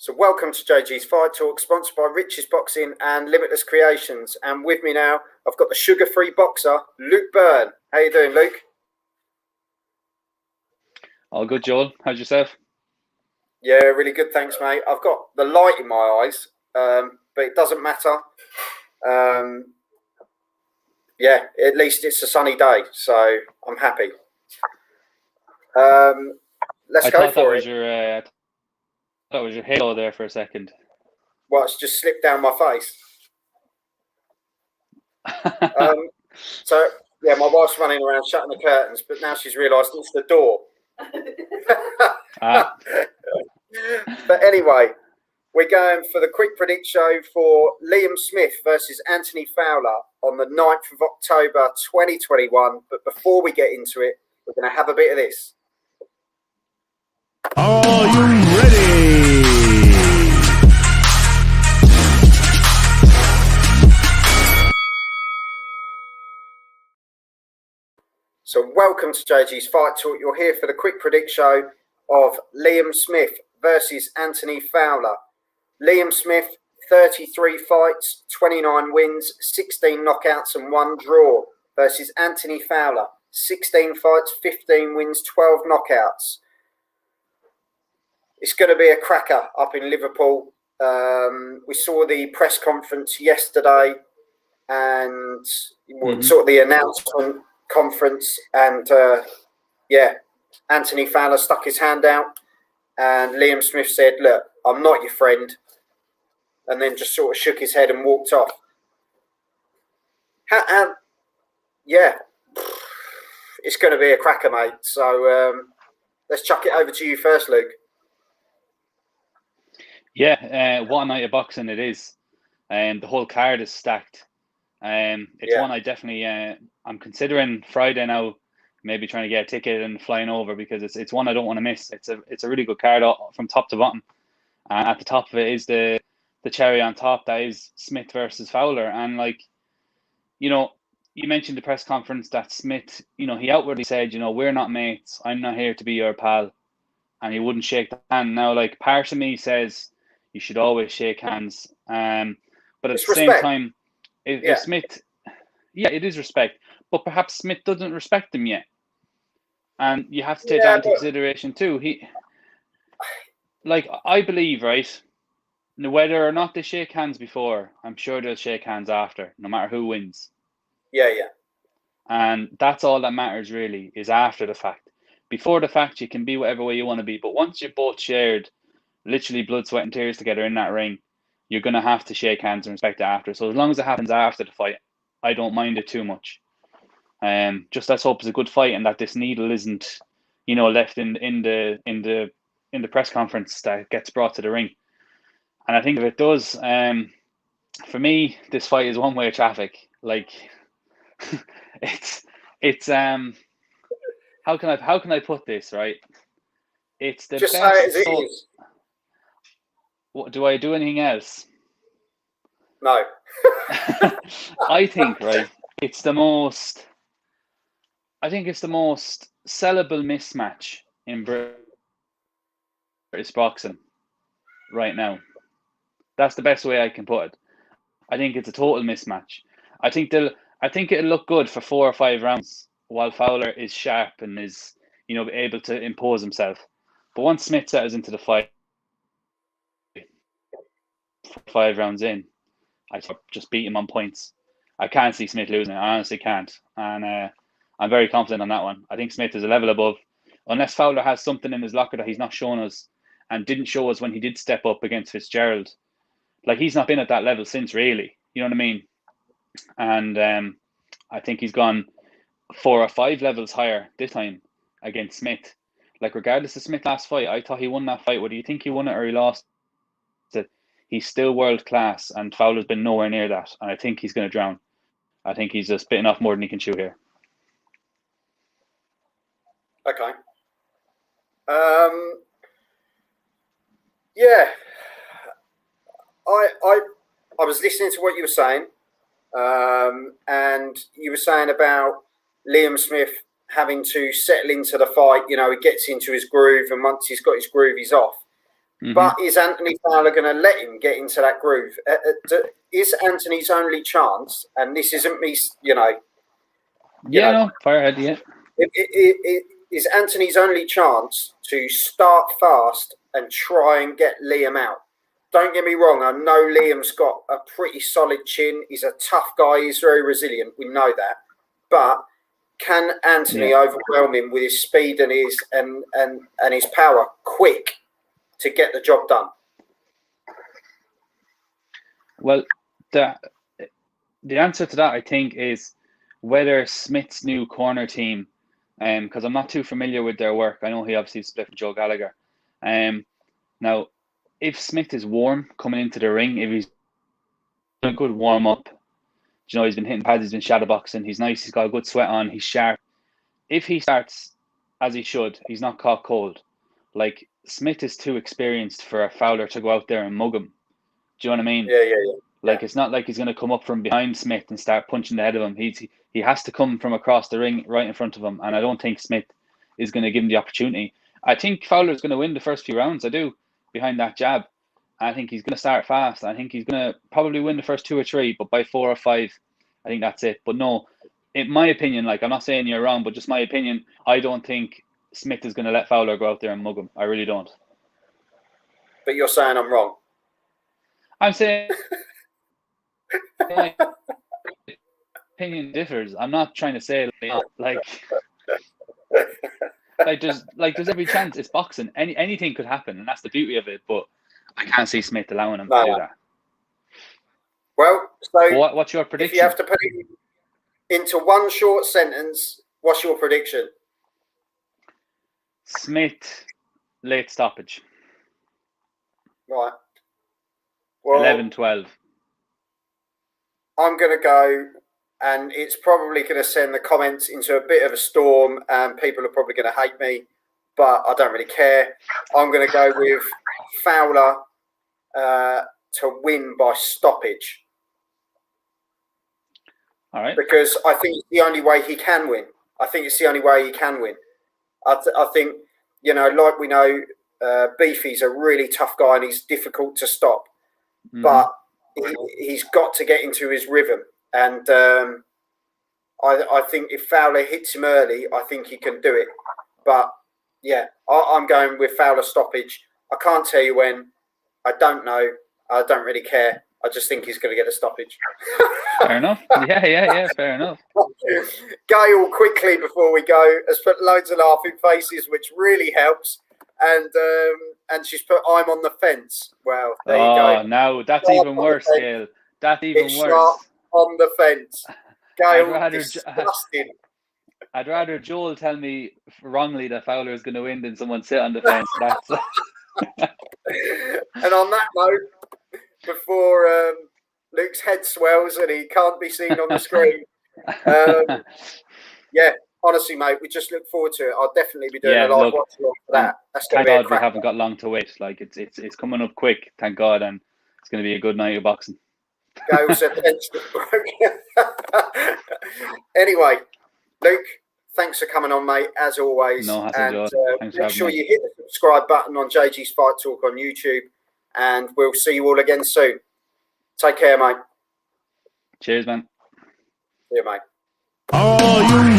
So welcome to JG's Fight Talk, sponsored by Rich's Boxing and Limitless Creations. And with me now, I've got the sugar-free boxer, Luke Byrne. How you doing, Luke? All good, Joel. How's yourself? Yeah, really good, thanks, mate. I've got the light in my eyes, but it doesn't matter. Yeah, at least it's a sunny day, so I'm happy. Let's go for it. That was your halo there for a second. Well, it's just slipped down my face. So, yeah, my wife's running around shutting the curtains, but now she's realised it's the door. But anyway, we're going for the quick predict show for Liam Smith versus Anthony Fowler on the 9th of October 2021. But before we get into it, we're going to have a bit of this. Are you ready? So welcome to JG's Fight Talk. You're here for the quick predict show of Liam Smith versus Anthony Fowler. Liam Smith, 33 fights, 29 wins, 16 knockouts and 1 draw versus Anthony Fowler, 16 fights, 15 wins, 12 knockouts. It's going to be a cracker up in Liverpool. We saw the press conference yesterday and sort of the announcement conference, and Anthony Fowler stuck his hand out and Liam Smith said, "Look, I'm not your friend," and then just sort of shook his head and walked off. It's going to be a cracker, mate. So let's chuck it over to you first, Luke. Yeah, what a night of boxing it is. The whole card is stacked. It's one I definitely I'm considering Friday now, maybe trying to get a ticket and flying over, because it's one I don't want to miss. It's a really good card from top to bottom. At the top of it is the cherry on top, that is Smith versus Fowler. And you mentioned the press conference that Smith, he outwardly said, we're not mates. I'm not here to be your pal. And he wouldn't shake the hand. Now, part of me says you should always shake hands. But at the same time, if Smith, it is respect. But perhaps Smith doesn't respect him yet. And you have to take that into consideration too. I believe, right, whether or not they shake hands before, I'm sure they'll shake hands after, no matter who wins. Yeah. And that's all that matters, really, is after the fact. Before the fact, you can be whatever way you want to be. But once you've both shared literally blood, sweat and tears together in that ring, you're going to have to shake hands and respect it after. So as long as it happens after the fight, I don't mind it too much. Just let's hope it's a good fight and that this needle isn't, left in the press conference that gets brought to the ring. And I think if it does, for me, this fight is one way of traffic. It's how can I put this, right? It's the just best. Say it as it is. What, do I do anything else? No. I think, right, it's the most sellable mismatch in British boxing right now. That's the best way I can put it. I think it's a total mismatch. I think it'll look good for 4 or 5 rounds while Fowler is sharp and is, able to impose himself. But once Smith settles into the fight, 5 rounds in, I just beat him on points. I can't see Smith losing it. I honestly can't. And I'm very confident on that one. I think Smith is a level above. Unless Fowler has something in his locker that he's not shown us and didn't show us when he did step up against Fitzgerald. He's not been at that level since, really. You know what I mean? And I think he's gone 4 or 5 levels higher this time against Smith. Regardless of Smith's last fight, I thought he won that fight. Whether you think he won it or he lost it, he's still world class, and Fowler's been nowhere near that. And I think he's going to drown. I think he's just bitten off more than he can chew here. Okay. I was listening to what you were saying, and you were saying about Liam Smith having to settle into the fight. He gets into his groove, and once he's got his groove, he's off. But is Anthony Fowler going to let him get into that groove? Is Anthony's only chance, and this isn't me, fire ahead, yeah. It is Anthony's only chance to start fast and try and get Liam out. Don't get me wrong, I know Liam's got a pretty solid chin. He's a tough guy. He's very resilient. We know that. But can Anthony overwhelm him with his speed and his power quick to get the job done? Well, the answer to that, I think, is whether Smith's new corner team, because I'm not too familiar with their work. I know he obviously split with Joe Gallagher. Now, if Smith is warm coming into the ring, if he's a good warm up, he's been hitting pads, he's been shadow boxing, he's nice, he's got a good sweat on, he's sharp. If he starts as he should, he's not caught cold. Like, Smith is too experienced for a Fowler to go out there and mug him. Do you know what I mean? Yeah. Like, it's not like he's going to come up from behind Smith and start punching the head of him. He has to come from across the ring right in front of him, and I don't think Smith is going to give him the opportunity. I think Fowler's going to win the first few rounds. I do, behind that jab. I think he's going to start fast. I think he's going to probably win the first 2 or 3, but by 4 or 5, I think that's it. But no, in my opinion, like, I'm not saying you're wrong, but just my opinion, I don't think Smith is going to let Fowler go out there and mug him. I really don't. But you're saying I'm wrong. I'm saying my opinion differs. I'm not trying to say there's every chance. It's boxing. Anything could happen, and that's the beauty of it. But I can't see Smith allowing him to do that. Well, so what's your prediction? If you have to put it into one short sentence, what's your prediction? Smith late stoppage. Right. Well, 11-12. I'm going to go, and it's probably going to send the comments into a bit of a storm, and people are probably going to hate me, but I don't really care. I'm going to go with Fowler to win by stoppage. All right. Because I think it's the only way he can win. I think like we know, Beefy's a really tough guy and he's difficult to stop. But he's got to get into his rhythm. And I think if Fowler hits him early, I think he can do it. But, yeah, I'm going with Fowler stoppage. I can't tell you when. I don't know. I don't really care. I just think he's going to get a stoppage. Fair enough. Yeah, fair enough. Gail, quickly before we go, has put loads of laughing faces, which really helps. And she's put, I'm on the fence. Well, there you go. No, that's even worse, Gail. That's even worse. On the fence. Gail, disgusting. I'd rather Joel tell me wrongly that Fowler is going to win than someone sit on the fence. That's And on that note, before Luke's head swells and he can't be seen on the screen, honestly, mate, we just look forward to it. I'll definitely be doing a live watch for that. That's going to be a crack. We haven't got long to wait. Like it's coming up quick, thank God, and it's going to be a good night of boxing. Gail said fence was broken. Anyway, Luke, thanks for coming on, mate, as always. No hassle, and make sure you hit the subscribe button on JG's Fight Talk on YouTube, and we'll see you all again soon. Take care, mate. Cheers, man. See you, mate. Are you